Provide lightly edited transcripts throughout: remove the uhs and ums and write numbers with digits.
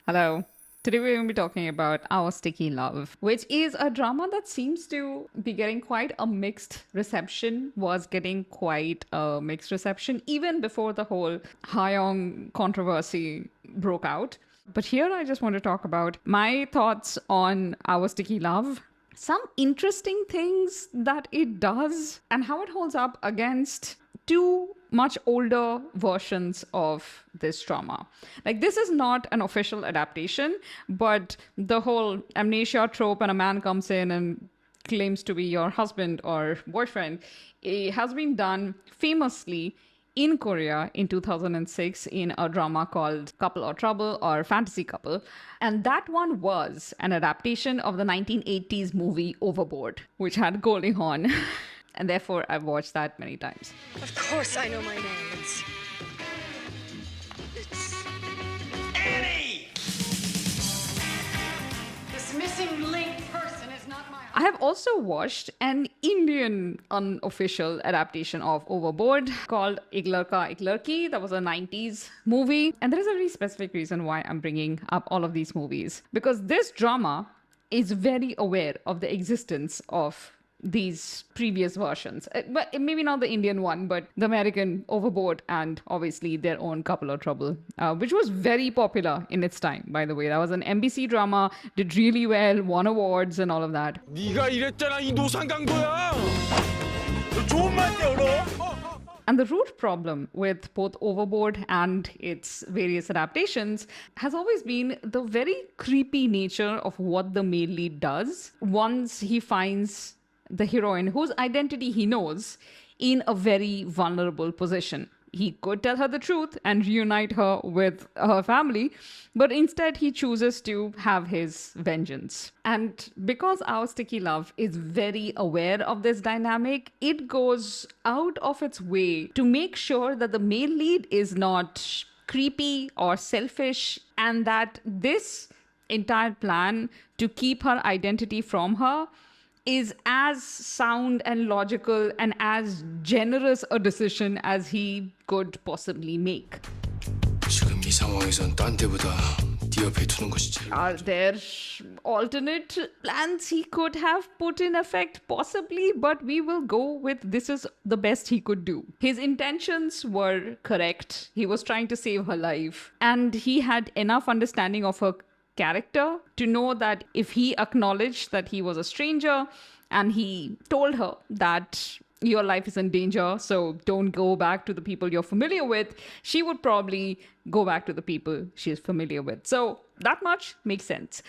Hello. Today we're going to be talking about Our Sticky Love, which is a drama that seems to be getting quite a mixed reception, was getting quite a mixed reception even before the whole Hyong controversy broke out. But here I just want to talk about my thoughts on Our Sticky Love, some interesting things that it does, and how it holds up against two much older versions of this drama. Like, this is not an official adaptation, but the whole amnesia trope and a man comes in and claims to be your husband or boyfriend, it has been done famously in Korea in 2006 in a drama called Couple or Trouble or Fantasy Couple. And that one was an adaptation of the 1980s movie Overboard, which had Goldie Hawn. And therefore, I've watched that many times. Of course I know my name. It's Annie! this missing link person is not my. I have also watched an Indian unofficial adaptation of Overboard called Ek Ladka Ek Ladki. That was a 90s movie. And there is a very specific reason why I'm bringing up all of these movies. Because this drama is very aware of the existence of these previous versions. But maybe not the Indian one, but the American Overboard and obviously their own Couple of Trouble, which was very popular in its time, by the way. That was an NBC drama, did really well, won awards and all of that. 네가 이랬잖아 이 노상강도야. 너 좋은 말 때려러. And the root problem with both Overboard and its various adaptations has always been the very creepy nature of what the male lead does once he finds the heroine, whose identity he knows, in a very vulnerable position. He could tell her the truth and reunite her with her family, but instead he chooses to have his vengeance. And because Our Sticky Love is very aware of this dynamic, it goes out of its way to make sure that the male lead is not creepy or selfish, and that this entire plan to keep her identity from her is as sound and logical and as generous a decision as he could possibly make. 지금 이 상황에선 딴 데보다 네 옆에 두는 것이 제일. Are there alternate plans he could have put in effect? Possibly, but we will go with this is the best he could do. His intentions were correct. He was trying to save her life, and he had enough understanding of her character to know that if he acknowledged that he was a stranger and he told her that your life is in danger, so don't go back to the people you're familiar with, she would probably go back to the people she's familiar with. So that much makes sense.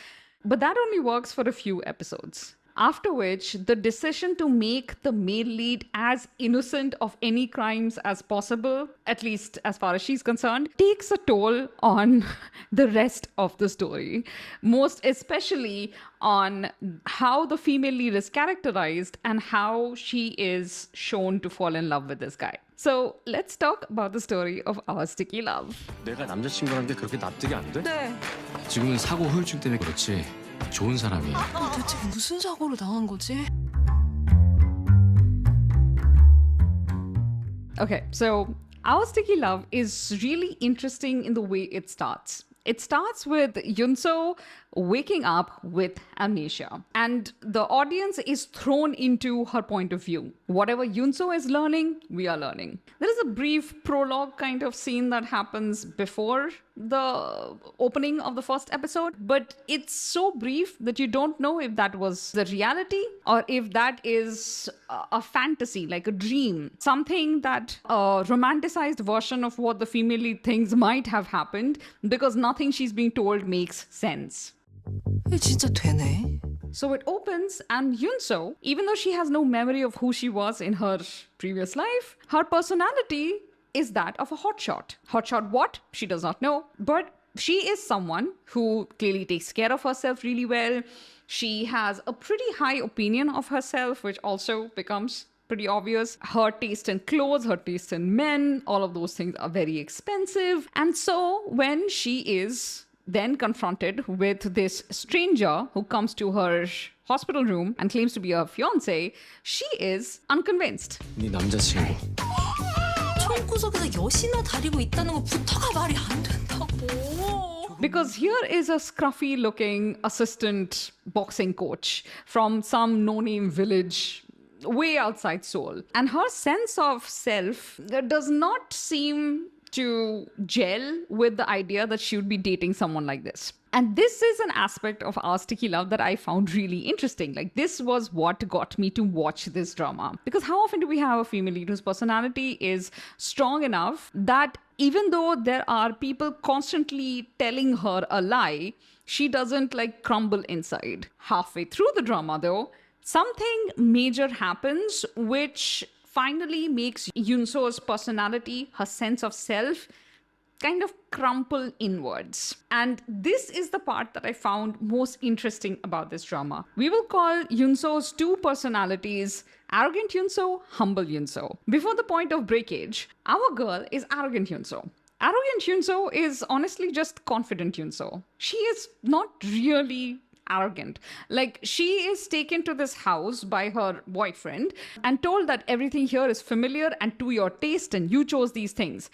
But that only works for a few episodes. After which, the decision to make the male lead as innocent of any crimes as possible, at least as far as she's concerned, takes a toll on the rest of the story. Most especially on how the female lead is characterized and how she is shown to fall in love with this guy. So let's talk about the story of Our Sticky Love. 내가 남자친구라는 게 그렇게 납득이 안 돼? 네. 지금은 사고 후유증 때문에 그렇지 좋은 사람이야. 대체 무슨 사고를 당한 거지? Okay, so Our Sticky Love is really interesting in the way it starts. It starts with Yunso waking up with amnesia, and the audience is thrown into her point of view. Whatever Yunso is learning, we are learning. There is a brief prologue kind of scene that happens before the opening of the first episode, but it's so brief that you don't know if that was the reality or if that is a fantasy, like a dream, something that a romanticized version of what the female lead thinks might have happened, because nothing she's being told makes sense. 이게 진짜 되네. So it opens, and Yunso, even though she has no memory of who she was in her previous life, her personality is that of a hotshot. Hotshot what? She does not know. But she is someone who clearly takes care of herself really well. She has a pretty high opinion of herself, which also becomes pretty obvious. Her taste in clothes, her taste in men, all of those things are very expensive. And so when she is then confronted with this stranger who comes to her hospital room and claims to be her fiance, she is unconvinced. 네 남자친구. 총구석에서 여신을 다리고 있다는 것부터가 말이 안 된다고. Because here is a scruffy looking assistant boxing coach from some no name village way outside Seoul. And her sense of self does not seem to gel with the idea that she would be dating someone like this. And this is an aspect of Our Sticky Love that I found really interesting. Like, this was what got me to watch this drama. Because how often do we have a female lead whose personality is strong enough that even though there are people constantly telling her a lie, she doesn't like crumble inside? Halfway through the drama, though, something major happens which finally makes Yunso's personality, her sense of self, kind of crumple inwards. And this is the part that I found most interesting about this drama. We will call Yunso's two personalities arrogant Yunso, humble Yunso. Before the point of breakage, our girl is arrogant Yunso. Arrogant Yunso is honestly just confident Yunso. She is not really arrogant. Like, she is taken to this house by her boyfriend and told that everything here is familiar and to your taste and you chose these things.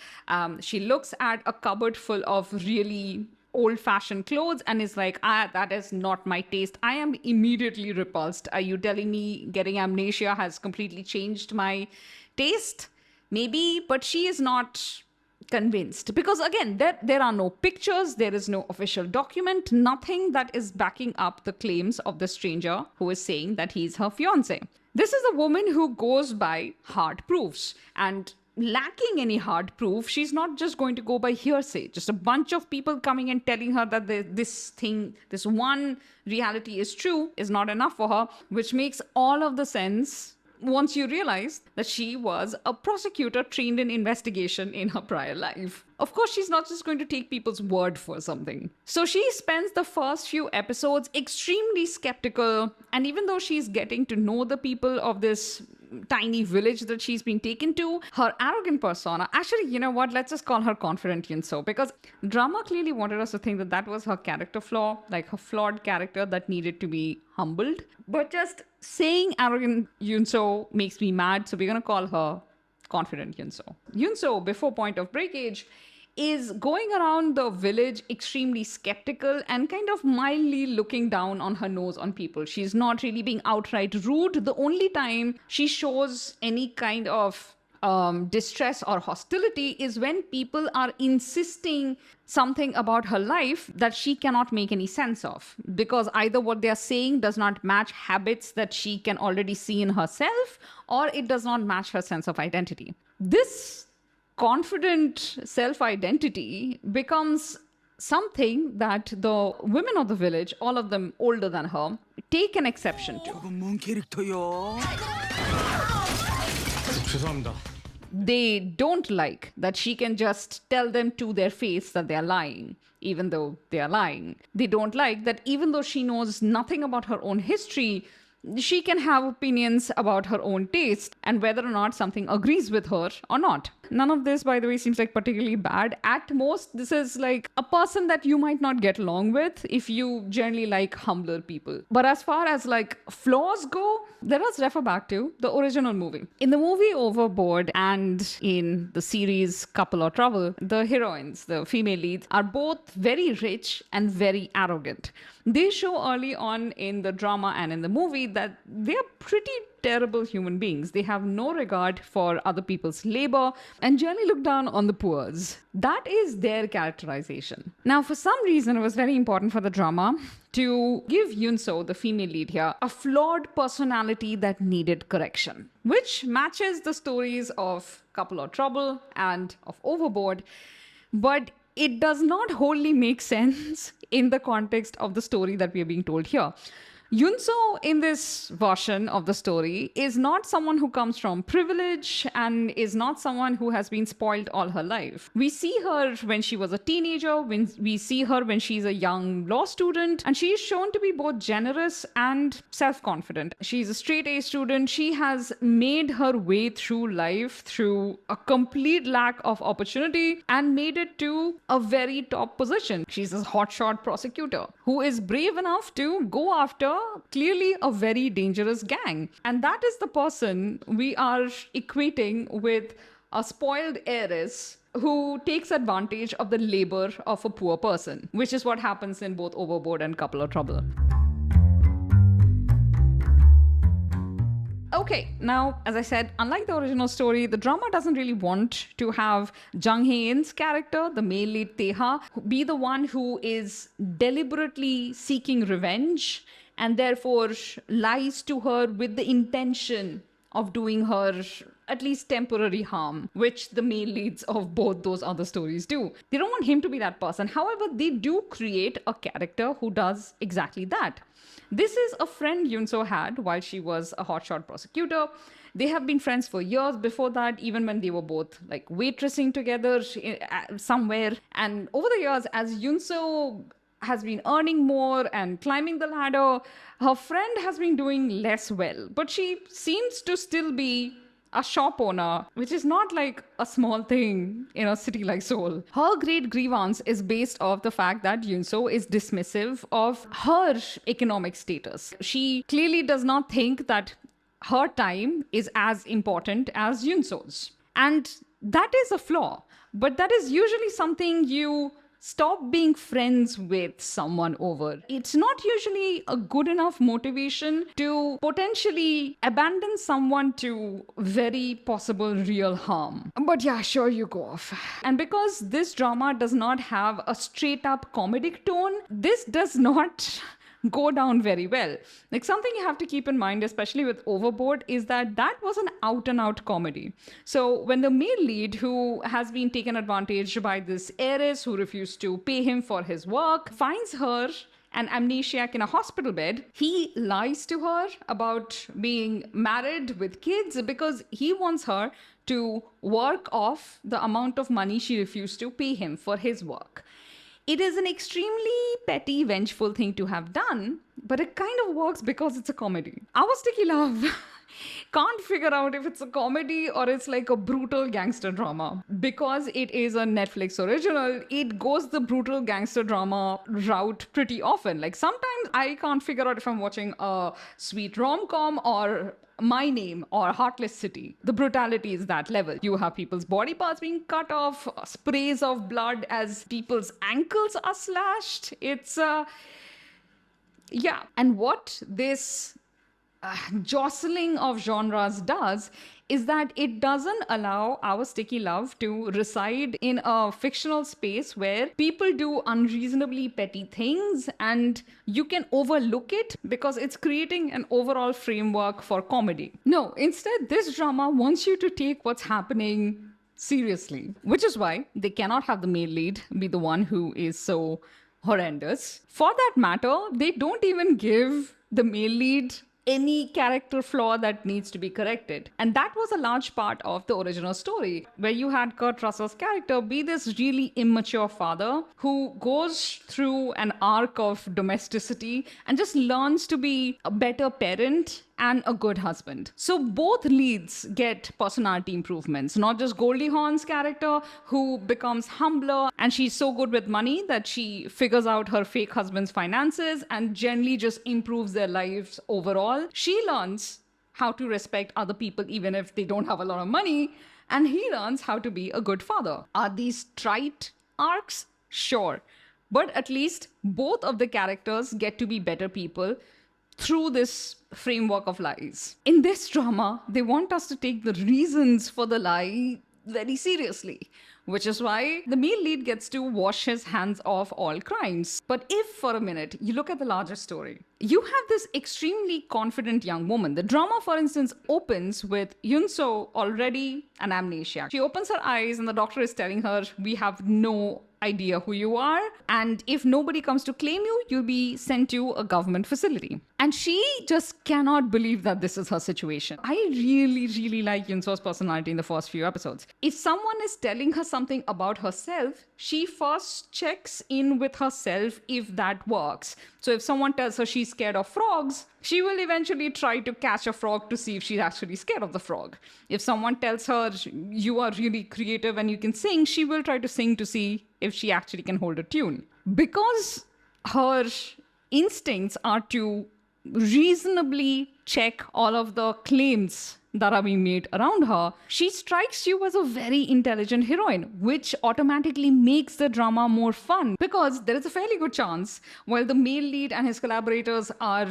She looks at a cupboard full of really old-fashioned clothes and is like, that is not my taste. I am immediately repulsed. Are you telling me getting amnesia has completely changed my taste? Maybe, but she is not convinced, because again, there are no pictures, there is no official document, nothing that is backing up the claims of the stranger who is saying that he's her fiance. This is a woman who goes by hard proofs, and lacking any hard proof, she's not just going to go by hearsay. Just a bunch of people coming and telling her that this one reality is true is not enough for her, which makes all of the sense once you realize that she was a prosecutor trained in investigation in her prior life. Of course, she's not just going to take people's word for something. So she spends the first few episodes extremely skeptical, and even though she's getting to know the people of this tiny village that she's been taken to, her arrogant persona, actually, you know what, let's just call her confident Yunso, because drama clearly wanted us to think that that was her character flaw, like her flawed character that needed to be humbled. But just saying arrogant Yunso makes me mad, so we're gonna call her confident Yunso. Yunso, before point of breakage, is going around the village extremely skeptical and kind of mildly looking down on her nose on people. She's not really being outright rude. The only time she shows any kind of distress or hostility is when people are insisting something about her life that she cannot make any sense of, because either what they are saying does not match habits that she can already see in herself, or it does not match her sense of identity. This confident self-identity becomes something that the women of the village, all of them older than her, take an exception to. 뭔 캐릭터요? 죄송합니다. They don't like that she can just tell them to their face that they are lying, even though they are lying. They don't like that even though she knows nothing about her own history, she can have opinions about her own taste and whether or not something agrees with her or not. None of this, by the way, seems like particularly bad. At most, this is like a person that you might not get along with if you generally like humbler people. But as far as like flaws go, let us refer back to the original movie. In the movie Overboard and in the series Couple or Trouble, the heroines, the female leads, are both very rich and very arrogant. They show early on in the drama and in the movie that they're pretty terrible human beings. They have no regard for other people's labor and generally look down on the poors. That is their characterization. Now, for some reason, it was very important for the drama to give Yunso, the female lead here, a flawed personality that needed correction, which matches the stories of Couple or Trouble and of Overboard, but it does not wholly make sense in the context of the story that we are being told here. Yunso, in this version of the story, is not someone who comes from privilege and is not someone who has been spoiled all her life. We see her when she was a teenager, when we see her when she's a young law student, and she is shown to be both generous and self-confident. She's a straight-A student. She has made her way through life through a complete lack of opportunity and made it to a very top position. She's a hotshot prosecutor who is brave enough to go after clearly a very dangerous gang. And that is the person we are equating with a spoiled heiress who takes advantage of the labor of a poor person, which is what happens in both Overboard and Couple of Trouble. Okay, now, as I said, unlike the original story, the drama doesn't really want to have Jung Hae-in's character, the male lead Teha, be the one who is deliberately seeking revenge and therefore lies to her with the intention of doing her at least temporary harm, which the male leads of both those other stories do. They don't want him to be that person. However, they do create a character who does exactly that. This is a friend Yunso had while she was a hotshot prosecutor. They have been friends for years before that, even when they were both like waitressing together somewhere. And over the years, as Yunso has been earning more and climbing the ladder, her friend has been doing less well. But she seems to still be a shop owner, which is not like a small thing in a city like Seoul. Her great grievance is based off the fact that Yunso is dismissive of her economic status. She clearly does not think that her time is as important as Yunso's. And that is a flaw, but that is usually something you stop being friends with someone over. It's not usually a good enough motivation to potentially abandon someone to very possible real harm. But yeah, sure, you go off. And because this drama does not have a straight up comedic tone, this does not go down very well. Like, something you have to keep in mind, especially with Overboard, is that that was an out and out comedy. So when the male lead, who has been taken advantage by this heiress who refused to pay him for his work, finds her an amnesiac in a hospital bed, he lies to her about being married with kids because he wants her to work off the amount of money she refused to pay him for his work. It is an extremely petty, vengeful thing to have done, but it kind of works because it's a comedy. Our Sticky Love can't figure out if it's a comedy or it's like a brutal gangster drama. Because it is a Netflix original, it goes the brutal gangster drama route pretty often. Like, sometimes I can't figure out if I'm watching a sweet rom-com or My Name or Heartless City. The brutality is that level. You have people's body parts being cut off, sprays of blood as people's ankles are slashed. It's yeah. And what this jostling of genres does is that it doesn't allow Our Sticky Love to reside in a fictional space where people do unreasonably petty things and you can overlook it because it's creating an overall framework for comedy. No, instead, this drama wants you to take what's happening seriously, which is why they cannot have the male lead be the one who is so horrendous. For that matter, they don't even give the male lead any character flaw that needs to be corrected. And that was a large part of the original story, where you had Kurt Russell's character be this really immature father who goes through an arc of domesticity and just learns to be a better parent and a good husband. So both leads get personality improvements, not just Goldie Hawn's character, who becomes humbler and she's so good with money that she figures out her fake husband's finances and generally just improves their lives overall. She learns how to respect other people even if they don't have a lot of money, and he learns how to be a good father. Are these trite arcs? Sure. But at least both of the characters get to be better people through this framework of lies. In this drama, they want us to take the reasons for the lie very seriously, which is why the male lead gets to wash his hands off all crimes. But if for a minute you look at the larger story, you have this extremely confident young woman. The drama, for instance, opens with Yunso already an amnesiac. She opens her eyes and the doctor is telling her, we have no idea who you are, and if nobody comes to claim you, you'll be sent to a government facility. And she just cannot believe that this is her situation. I really, really like Yunso's personality in the first few episodes. If someone is telling her something about herself, she first checks in with herself if that works. So if someone tells her she's scared of frogs, she will eventually try to catch a frog to see if she's actually scared of the frog. If someone tells her you are really creative and you can sing, she will try to sing to see if she actually can hold a tune. Because her instincts are to reasonably check all of the claims that are being made around her, she strikes you as a very intelligent heroine, which automatically makes the drama more fun because there is a fairly good chance while the male lead and his collaborators are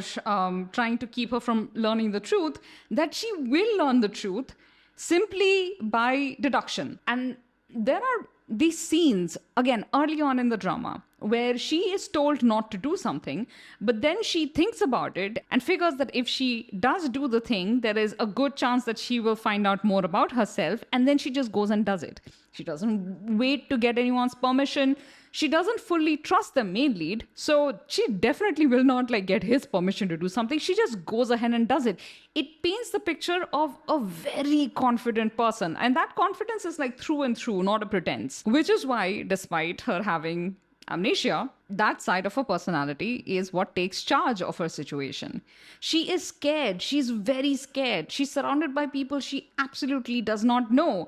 trying to keep her from learning the truth, that she will learn the truth simply by deduction. And there are these scenes, again, early on in the drama, where she is told not to do something, but then she thinks about it and figures that if she does do the thing, there is a good chance that she will find out more about herself, and then she just goes and does it. She doesn't wait to get anyone's permission. She doesn't fully trust the main lead, so she definitely will not get his permission to do something. She just goes ahead and does it. It paints the picture of a very confident person, and that confidence is through and through, not a pretense. Which is why, despite her having amnesia, that side of her personality is what takes charge of her situation. She is scared. She's very scared. She's surrounded by people she absolutely does not know.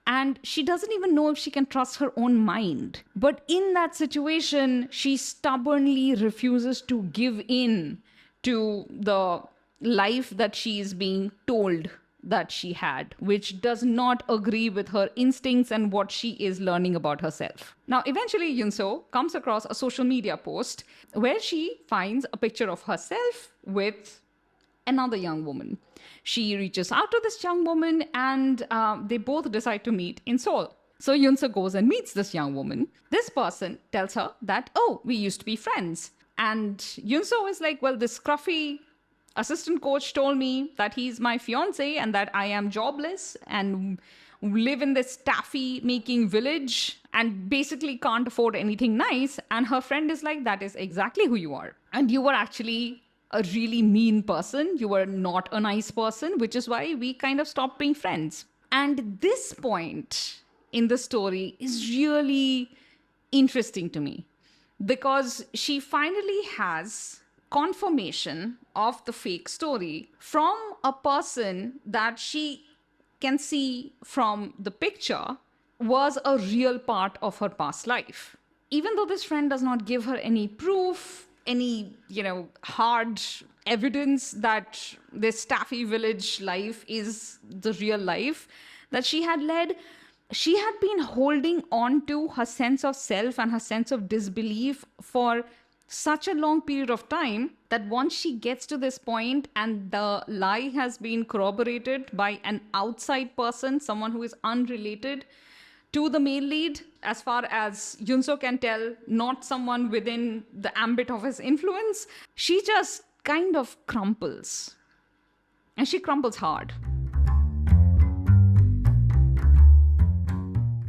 And she doesn't even know if she can trust her own mind. But in that situation, she stubbornly refuses to give in to the life that she is being told that she had, which does not agree with her instincts and what she is learning about herself. Now, eventually, Yunso comes across a social media post where she finds a picture of herself with another young woman. She reaches out to this young woman and they both decide to meet in Seoul. So Yunso goes and meets this young woman. This person tells her that, oh, we used to be friends. And Yunso is like, well, this scruffy assistant coach told me that he's my fiance and that I am jobless and live in this taffy making village and basically can't afford anything nice. And her friend is like, that is exactly who you are. And you were actually a really mean person. You were not a nice person, which is why we kind of stopped being friends. And this point in the story is really interesting to me because she finally has confirmation of the fake story from a person that she can see from the picture was a real part of her past life. Even though this friend does not give her any proof, any, hard evidence that this taffy village life is the real life that she had led, she had been holding on to her sense of self and her sense of disbelief for such a long period of time that once she gets to this point and the lie has been corroborated by an outside person, someone who is unrelated to the male lead, as far as Yunso can tell, not someone within the ambit of his influence, she just kind of crumples. And she crumples hard.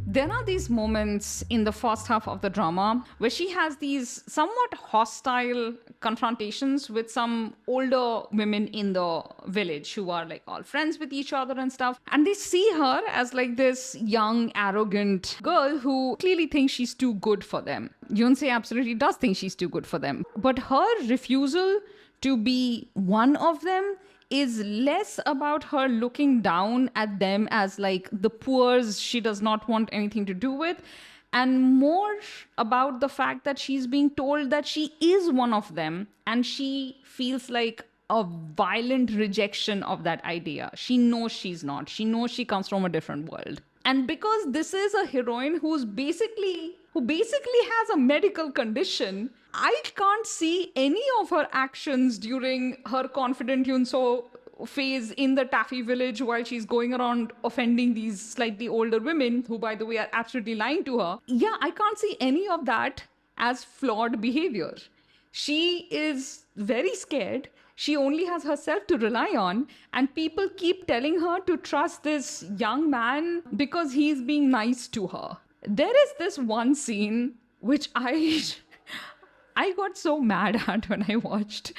There are these moments in the first half of the drama where she has these somewhat hostile confrontations with some older women in the village who are all friends with each other and stuff. And they see her as this young, arrogant girl who clearly thinks she's too good for them. Yunse absolutely does think she's too good for them. But her refusal to be one of them is less about her looking down at them as the poors she does not want anything to do with, and more about the fact that she's being told that she is one of them, and she feels like a violent rejection of that idea. She knows she's not. She knows she comes from a different world. And because this is a heroine who basically has a medical condition, I can't see any of her actions during her confident Yunso phase in the taffy village while she's going around offending these slightly older women who, by the way, are absolutely lying to her. Yeah, I can't see any of that as flawed behavior. She is very scared. She only has herself to rely on, and people keep telling her to trust this young man because he's being nice to her. There is this one scene which I got so mad at when I watched.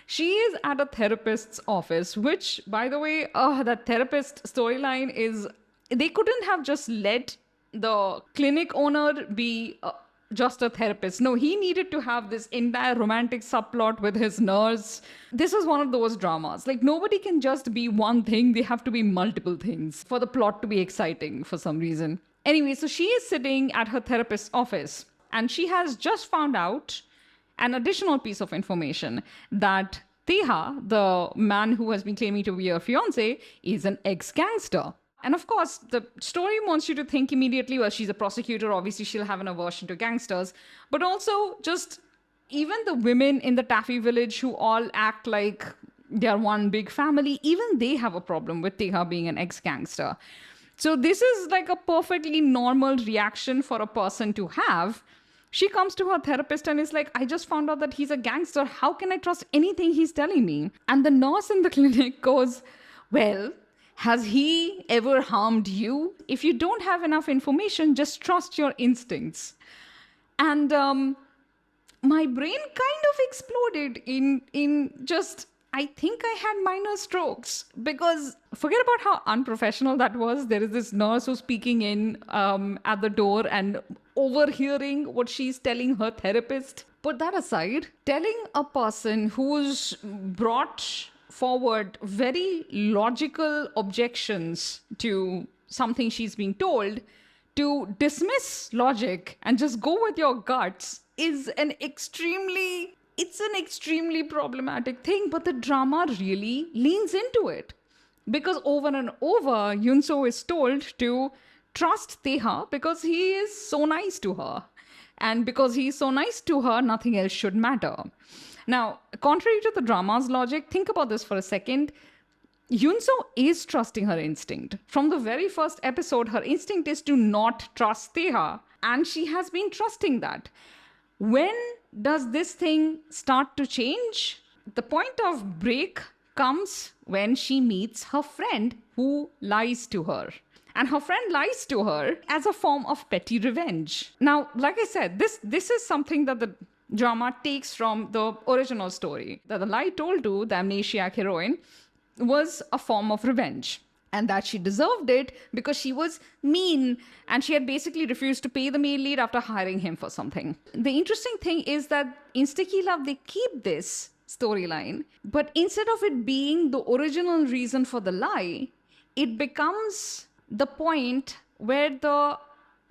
She is at a therapist's office, which, by the way, that therapist storyline is, they couldn't have just let the clinic owner be just a therapist. No, he needed to have this entire romantic subplot with his nurse. This is one of those dramas. Nobody can just be one thing. They have to be multiple things for the plot to be exciting for some reason. Anyway, so she is sitting at her therapist's office and she has just found out an additional piece of information that Teha, the man who has been claiming to be her fiance, is an ex-gangster. And of course, the story wants you to think immediately, well, she's a prosecutor, obviously she'll have an aversion to gangsters. But also, just even the women in the Taffy village who all act like they're one big family, even they have a problem with Teha being an ex-gangster. So this is like a perfectly normal reaction for a person to have. She comes to her therapist and is like, I just found out that he's a gangster. How can I trust anything he's telling me? And the nurse in the clinic goes, well, has he ever harmed you? If you don't have enough information, just trust your instincts. And my brain kind of exploded in just, I think I had minor strokes, because forget about how unprofessional that was. There is this nurse who's speaking in at the door and overhearing what she's telling her therapist. Put that aside, telling a person who's brought forward very logical objections to something she's being told to dismiss logic and just go with your guts is an extremely problematic thing. But the drama really leans into it, because over and over Yunso is told to trust Teha because he is so nice to her, and because he's so nice to her, nothing else should matter. Now, contrary to the drama's logic, think about this for a second. Yunso is trusting her instinct. From the very first episode, her instinct is to not trust Teha, and she has been trusting that. When does this thing start to change? The point of break comes when she meets her friend who lies to her. And her friend lies to her as a form of petty revenge. Now, like I said, this is something that the drama takes from the original story, that the lie told to the amnesiac heroine was a form of revenge, and that she deserved it because she was mean and she had basically refused to pay the male lead after hiring him for something. The interesting thing is that in Sticky Love, they keep this storyline, but instead of it being the original reason for the lie, it becomes the point where the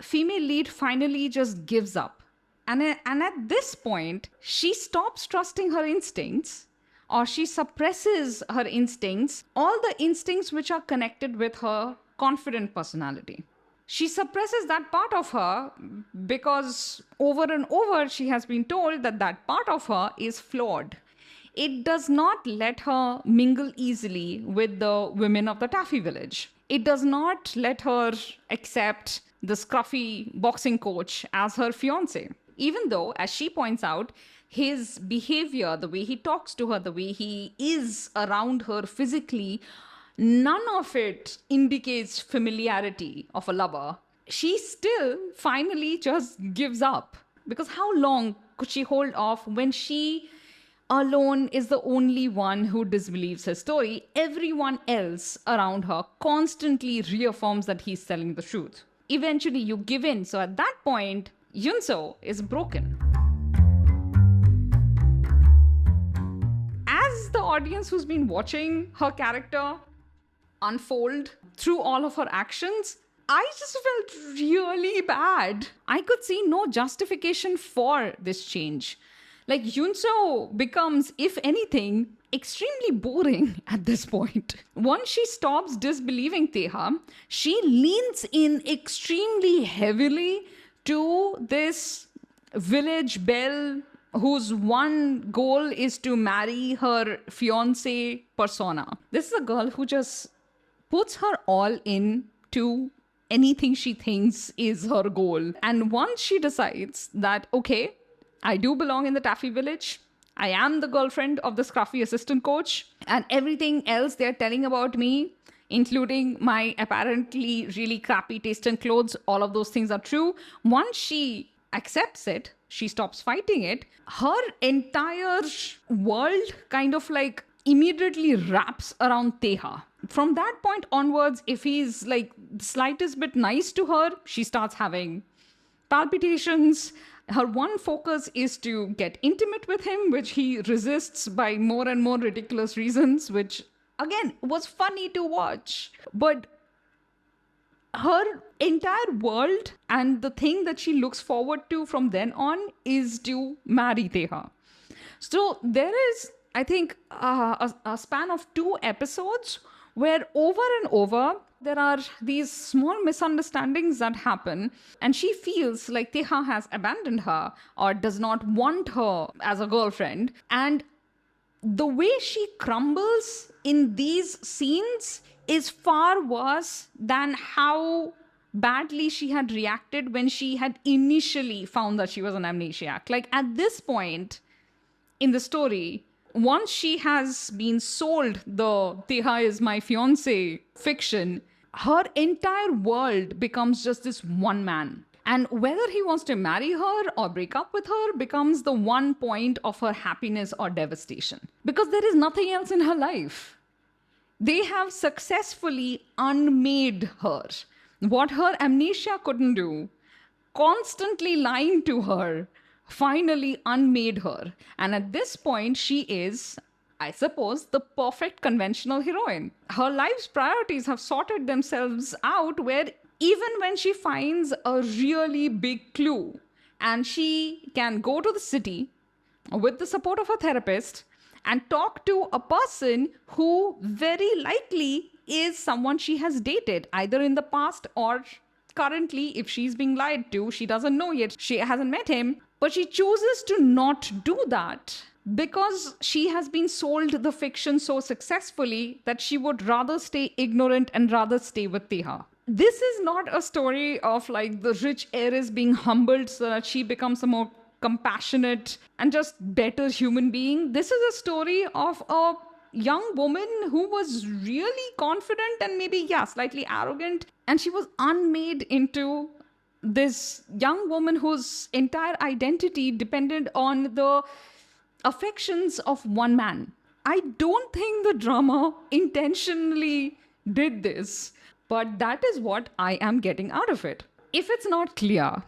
female lead finally just gives up. And at this point, she stops trusting her instincts, or she suppresses her instincts, all the instincts which are connected with her confident personality. She suppresses that part of her because over and over she has been told that that part of her is flawed. It does not let her mingle easily with the women of the Taffy village. It does not let her accept the scruffy boxing coach as her fiance. Even though, as she points out, his behavior, the way he talks to her, the way he is around her physically, none of it indicates familiarity of a lover. She still finally just gives up. Because how long could she hold off when she alone is the only one who disbelieves her story? Everyone else around her constantly reaffirms that he's telling the truth. Eventually, you give in. So at that point, Yunso is broken. As the audience who's been watching her character unfold through all of her actions, I just felt really bad. I could see no justification for this change. Like, Yunso becomes, if anything, extremely boring at this point. Once she stops disbelieving Teha, she leans in extremely heavily to this village belle whose one goal is to marry her fiancé persona. This is a girl who just puts her all into anything she thinks is her goal. And once she decides that, okay, I do belong in the Taffy village, I am the girlfriend of the scruffy assistant coach, and everything else they're telling about me, including my apparently really crappy taste in clothes, all of those things are true. Once she accepts it, she stops fighting it, her entire world kind of like immediately wraps around Teha. From that point onwards, if he's like the slightest bit nice to her, she starts having palpitations. Her one focus is to get intimate with him, which he resists by more and more ridiculous reasons, which again was funny to watch. But her entire world and the thing that she looks forward to from then on is to marry Teha. So there is I think, a span of 2 episodes where over and over there are these small misunderstandings that happen, and she feels like Teha has abandoned her or does not want her as a girlfriend. And the way she crumbles in these scenes is far worse than how badly she had reacted when she had initially found that she was an amnesiac. Like, at this point in the story, once she has been sold the Teha is my fiance fiction, her entire world becomes just this one man. And whether he wants to marry her or break up with her becomes the one point of her happiness or devastation. Because there is nothing else in her life. They have successfully unmade her. What her amnesia couldn't do, constantly lying to her, finally unmade her. And at this point, she is, I suppose, the perfect conventional heroine. Her life's priorities have sorted themselves out, where even when she finds a really big clue and she can go to the city with the support of a therapist and talk to a person who very likely is someone she has dated, either in the past or currently. If she's being lied to, she doesn't know yet, she hasn't met him, but she chooses to not do that because she has been sold the fiction so successfully that she would rather stay ignorant and rather stay with Teha. This is not a story of like the rich heiress being humbled so that she becomes a more compassionate and just better human being. This is a story of a young woman who was really confident and maybe, yeah, slightly arrogant. And she was unmade into this young woman whose entire identity depended on the affections of one man. I don't think the drama intentionally did this, but that is what I am getting out of it. If it's not clear,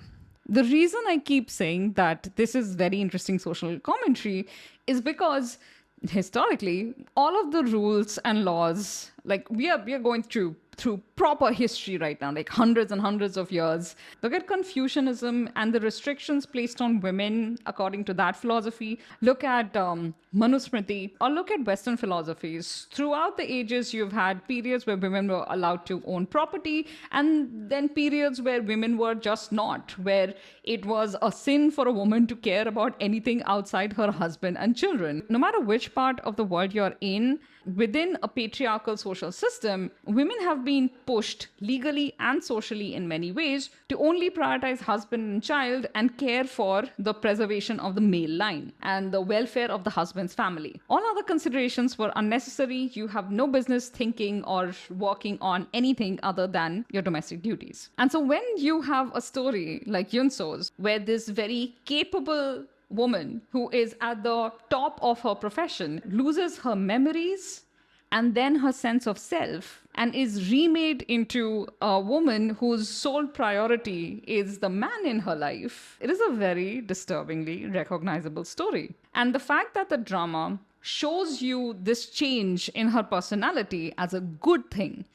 the reason I keep saying that this is very interesting social commentary is because historically, all of the rules and laws, like we are going through proper history right now, like hundreds and hundreds of years. Look at Confucianism and the restrictions placed on women according to that philosophy. Look at Manusmriti, or look at Western philosophies. Throughout the ages, you've had periods where women were allowed to own property, and then periods where women were just not, where it was a sin for a woman to care about anything outside her husband and children. No matter which part of the world you're in, within a patriarchal social system, women have been pushed legally and socially in many ways to only prioritize husband and child and care for the preservation of the male line and the welfare of the husband's family. All other considerations were unnecessary. You have no business thinking or working on anything other than your domestic duties. And so when you have a story like Yunso's, where this very capable woman who is at the top of her profession loses her memories and then her sense of self and is remade into a woman whose sole priority is the man in her life, it is a very disturbingly recognizable story. And the fact that the drama shows you this change in her personality as a good thing.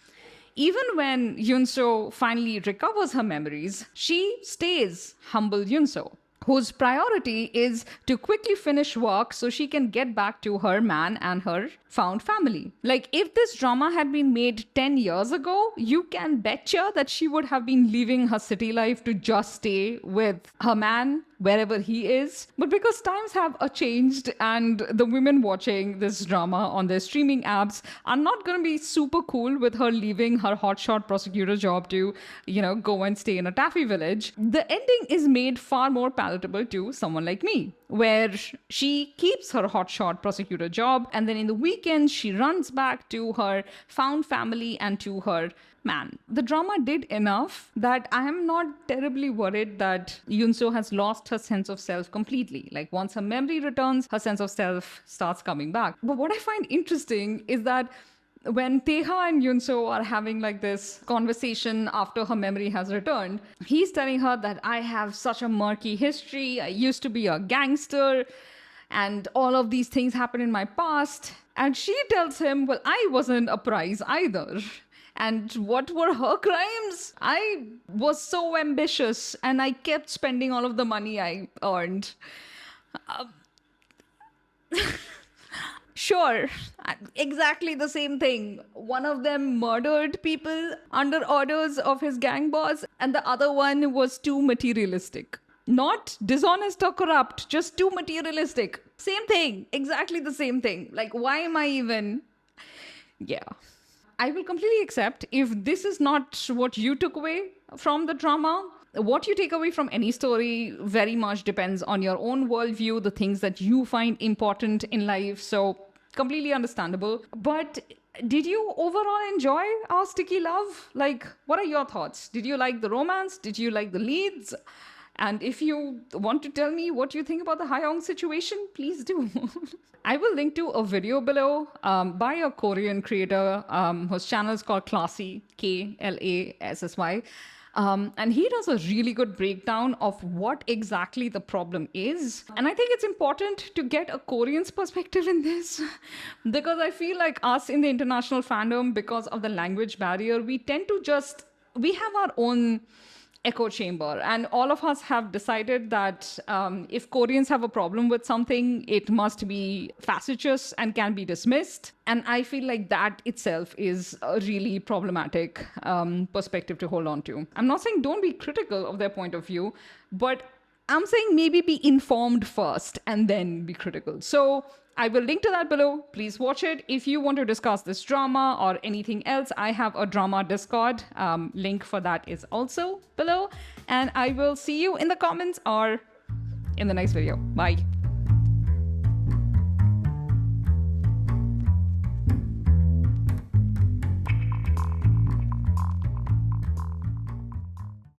Even when Yunso finally recovers her memories, she stays humble Yunso, whose priority is to quickly finish work so she can get back to her man and her found family. Like, if this drama had been made 10 years ago, you can betcha that she would have been leaving her city life to just stay with her man wherever he is. But because times have changed and the women watching this drama on their streaming apps are not going to be super cool with her leaving her hotshot prosecutor job to, go and stay in a taffy village, the ending is made far more palatable to someone like me, where she keeps her hotshot prosecutor job and then in the weekends she runs back to her found family and to her man. The drama did enough that I am not terribly worried that Yunso has lost her sense of self completely. Like, once her memory returns, her sense of self starts coming back. But what I find interesting is that when Teha and Yunso are having like this conversation after her memory has returned, he's telling her that I have such a murky history. I used to be a gangster and all of these things happened in my past. And she tells him, well, I wasn't a prize either. And what were her crimes? I was so ambitious and I kept spending all of the money I earned. Sure, exactly the same thing. One of them murdered people under orders of his gang boss, and the other one was too materialistic. Not dishonest or corrupt, just too materialistic. Same thing, exactly the same thing. Like, why am I even. Yeah. I will completely accept if this is not what you took away from the drama. What you take away from any story very much depends on your own worldview, the things that you find important in life. So, completely understandable. But did you overall enjoy Our Sticky Love? Like, what are your thoughts? Did you like the romance? Did you like the leads? And if you want to tell me what you think about the Hayoung situation, please do. I will link to a video below by a Korean creator whose channel is called Classy, Klassy. And he does a really good breakdown of what exactly the problem is. And I think it's important to get a Korean's perspective in this because I feel like us in the international fandom, because of the language barrier, we tend to we have our own echo chamber, and all of us have decided that if Koreans have a problem with something, it must be facetious and can be dismissed. And I feel like that itself is a really problematic perspective to hold on to. I'm not saying don't be critical of their point of view, but I'm saying maybe be informed first and then be critical. So I will link to that below. Please watch it. If you want to discuss this drama or anything else, I have a drama Discord. Link for that is also below. And I will see you in the comments or in the next video. Bye.